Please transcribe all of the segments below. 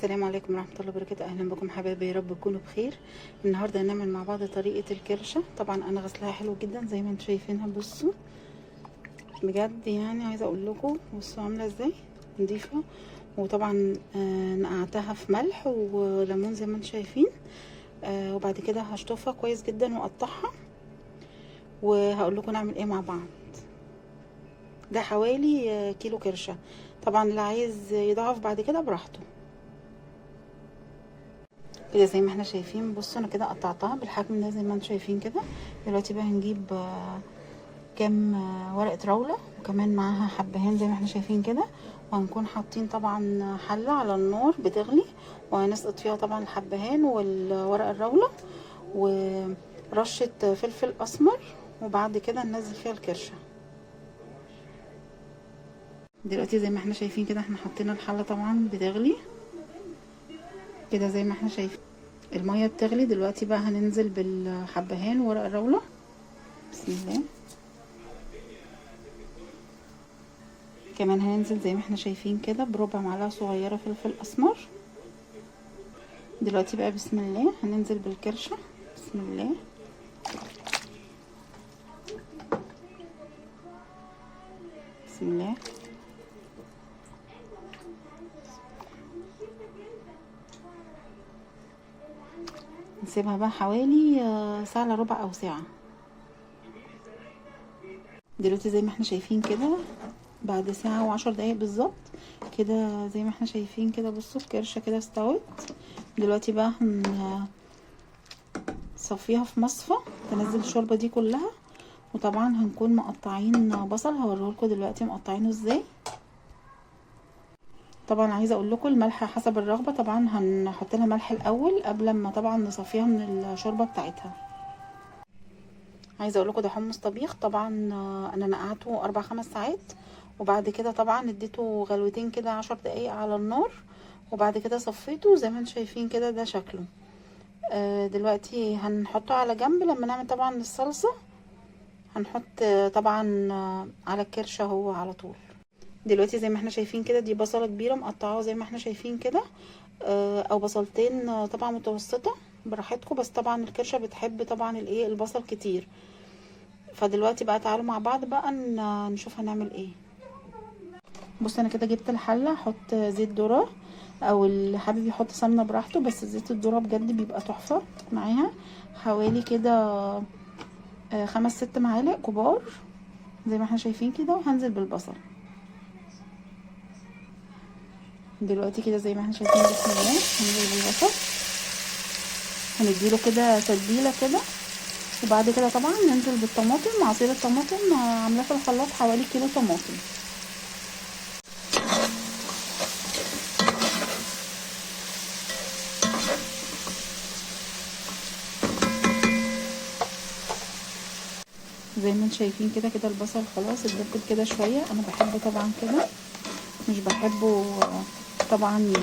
السلام عليكم ورحمة الله وبركاته. اهلا بكم حبايبي، يا رب تكونوا بخير. النهارده هنعمل مع بعض طريقة الكرشة. طبعا انا غسلها حلو جدا زي ما انتم شايفينها. بصوا بجد يعني عايزة اقول لكم بصوا عاملة ازاي نضيفة. وطبعا نقعتها في ملح وليمون زي ما انتم شايفين. وبعد كده هشطفها كويس جدا واقطعها وهقول لكم نعمل ايه مع بعض. ده حوالي كيلو كرشة. طبعا اللي عايز يضعف بعد كده براحته. كده زي ما احنا شايفين. بصوا انا كده قطعتها بالحجم ده زي ما انتم شايفين كده. دلوقتي بقى هنجيب كام ورقة راولة وكمان معاها حبهان زي ما احنا شايفين كده. وهنكون حاطين طبعا حلة على النار بتغلي، وهنسقط فيها طبعا الحبهان والورق الراولة ورشة فلفل اسمر، وبعد كده ننزل فيها الكرشة. دلوقتي زي ما احنا شايفين كده احنا حطينا الحلة طبعا بتغلي كده زي ما احنا شايفين. المية بتغلي دلوقتي بقى هننزل بالحبهان وورق الراولة. بسم الله. كمان هننزل زي ما احنا شايفين كده بربع معلقة صغيرة فلفل اسمر. دلوقتي بقى بسم الله هننزل بالكرشة. بسم الله. بسم الله. نسيبها بقى حوالي ساعة الا ربع او ساعة. دلوقتي زي ما احنا شايفين كده بعد ساعة وعشر دقايق بالظبط كده زي ما احنا شايفين كده. بصوا الكرشة كده استوت. دلوقتي بقى هنصفيها في مصفى تنزل الشوربة دي كلها. وطبعا هنكون مقطعين بصل هوريهولكوا دلوقتي مقطعينه ازاي. طبعا عايزه اقول لكم الملح حسب الرغبه. طبعا هنحط لها ملح الاول قبل ما طبعا نصفيها من الشوربه بتاعتها. عايزه اقول لكم ده حمص طبيخ. طبعا انا نقعته 4-5 ساعات، وبعد كده طبعا اديته غلوتين كده 10 دقايق على النار، وبعد كده صفيته زي ما انتم شايفين كده. ده شكله. دلوقتي هنحطه على جنب لما نعمل طبعا الصلصه. هنحط طبعا على الكرشه هو على طول. دلوقتي زي ما احنا شايفين كده دي بصلة كبيرة مقطعاها زي ما احنا شايفين كده، او بصلتين طبعا متوسطة براحتكم. بس طبعا الكرشة بتحب طبعا الايه البصل كتير. فدلوقتي بقى تعالوا مع بعض بقى نشوف هنعمل ايه. بص انا كده جبت الحلة. احط زيت ذرة او اللي حابب يحط سمنة براحته، بس زيت الذرة بجد بيبقى تحفة معاها. حوالي كده 5-6 معالق كبار زي ما احنا شايفين كده. وهنزل بالبصل دلوقتي كده زي ما احنا شايفين. بسم الله. هننزل بالبصل هنديله كده تتبيله كده. وبعد كده طبعا ننزل بالطماطم. عصير الطماطم عاملاه في الخلاط حوالي كيلو طماطم. زي ما انتم شايفين كده كده البصل خلاص اتدبل كده شويه. انا بحبه طبعا كده، مش بحبه طبعا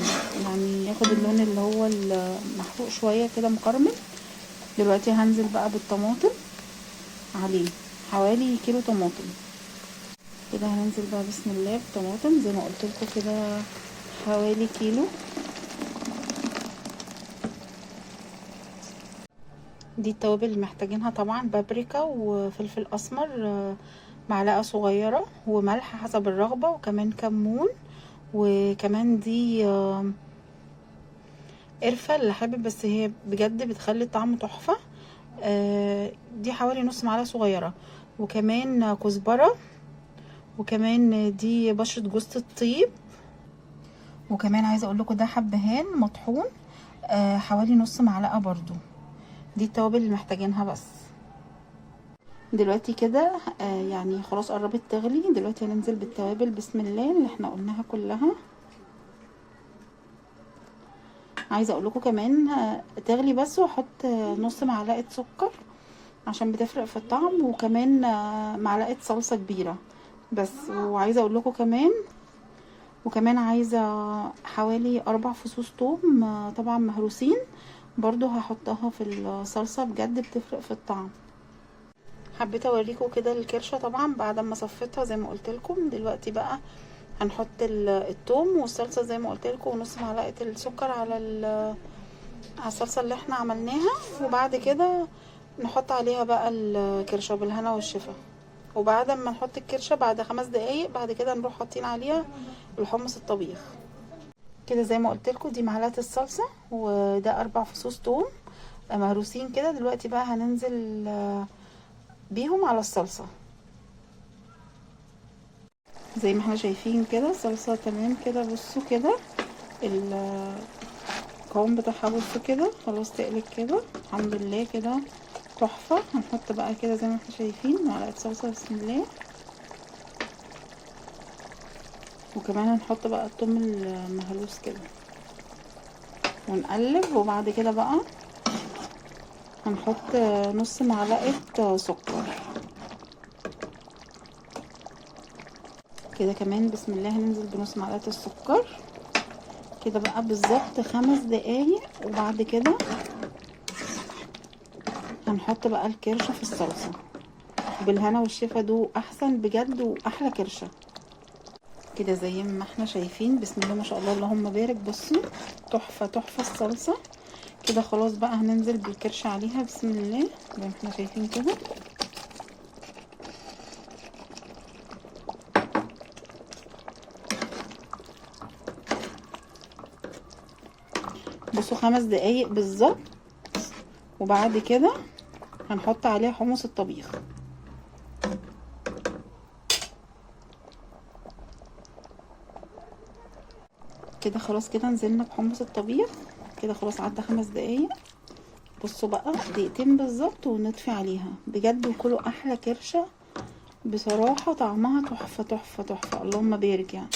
يعني ياخد اللون اللي هو المحروق شويه كده مكرمل. دلوقتي هنزل بقى بالطماطم عليه حوالي كيلو طماطم كده. هننزل بقى بسم الله بالطماطم زي ما قلت لكم كده حوالي كيلو. دي التوابل اللي محتاجينها طبعا بابريكا وفلفل اسمر معلقه صغيره، وملح حسب الرغبه، وكمان كمون، وكمان دي قرفه اللي حابب، بس هي بجد بتخلي الطعم تحفه. دي حوالي نص معلقه صغيره، وكمان كزبره، وكمان دي بشره جوز الطيب، وكمان عايزه اقول لكم ده حبهان مطحون حوالي نص معلقه برضو. دي التوابل اللي محتاجينها بس. دلوقتي كده يعني خلاص قربت تغلي. دلوقتي هننزل بالتوابل بسم الله اللي احنا قلناها كلها. عايزه اقول لكم كمان تغلي بس واحط نص معلقه سكر عشان بتفرق في الطعم، وكمان معلقه صلصه كبيره بس. وعايزه اقول لكم كمان عايزه حوالي 4 فصوص توم طبعا مهروسين برضو هحطها في الصلصه. بجد بتفرق في الطعم. حبيت اوريكم كده الكرشه طبعا بعد ما صفيتها زي ما قلت لكم. دلوقتي بقى هنحط الثوم والصلصه زي ما قلت لكم، ونص معلقه السكر على على الصلصه اللي احنا عملناها، وبعد كده نحط عليها بقى الكرشه بالهنا والشفا. وبعد ما نحط الكرشه بعد 5 دقايق بعد كده نروح حاطين عليها الحمص الطبيخ. كده زي ما قلت لكم دي معلقه الصلصه، وده 4 فصوص ثوم مهروسين كده. دلوقتي بقى هننزل بيهم على الصلصه. زي ما احنا شايفين كده الصلصه تمام كده. بصوا كده القوام بتاعها، بصوا كده خلاص تقلت كده الحمد لله كده تحفه. هنحط بقى كده زي ما احنا شايفين معلقه صلصه بسم الله، وكمان هنحط بقى الثوم المهروس كده ونقلب. وبعد كده بقى هنحط نص معلقه سكر كده كمان بسم الله. هننزل بنص معلقه السكر كده بقى بالظبط 5 دقايق. وبعد كده هنحط بقى الكرشه في الصلصه بالهنا والشفا، دول احسن بجد واحلى كرشه. كده زي ما احنا شايفين بسم الله ما شاء الله اللهم بارك. بصوا تحفه تحفه الصلصه كده. خلاص بقى هننزل بالكرشه عليها بسم الله زي ما احنا شايفين كده. بصوا 5 دقايق بالظبط. وبعد كده هنحط عليها حمص الطبيخ كده. خلاص كده نزلنا بحمص الطبيخ كده. خلاص عدى 5 دقايق. بصوا بقى دقيقتين بالظبط ونطفي عليها بجد. وكلوا احلى كرشه بصراحه، طعمها تحفه تحفه تحفه اللهم بارك يعني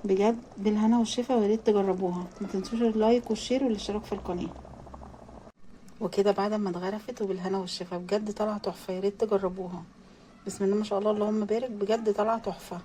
بجد بالهنا والشفا. ويا ريت تجربوها. ما تنسوش اللايك والشير والاشتراك في القناه. وكده بعد ما اتغرفت وبالهنا والشفا بجد طالعه تحفه. يا ريت تجربوها. بسم الله ما شاء الله اللهم بارك بجد طالعه تحفه.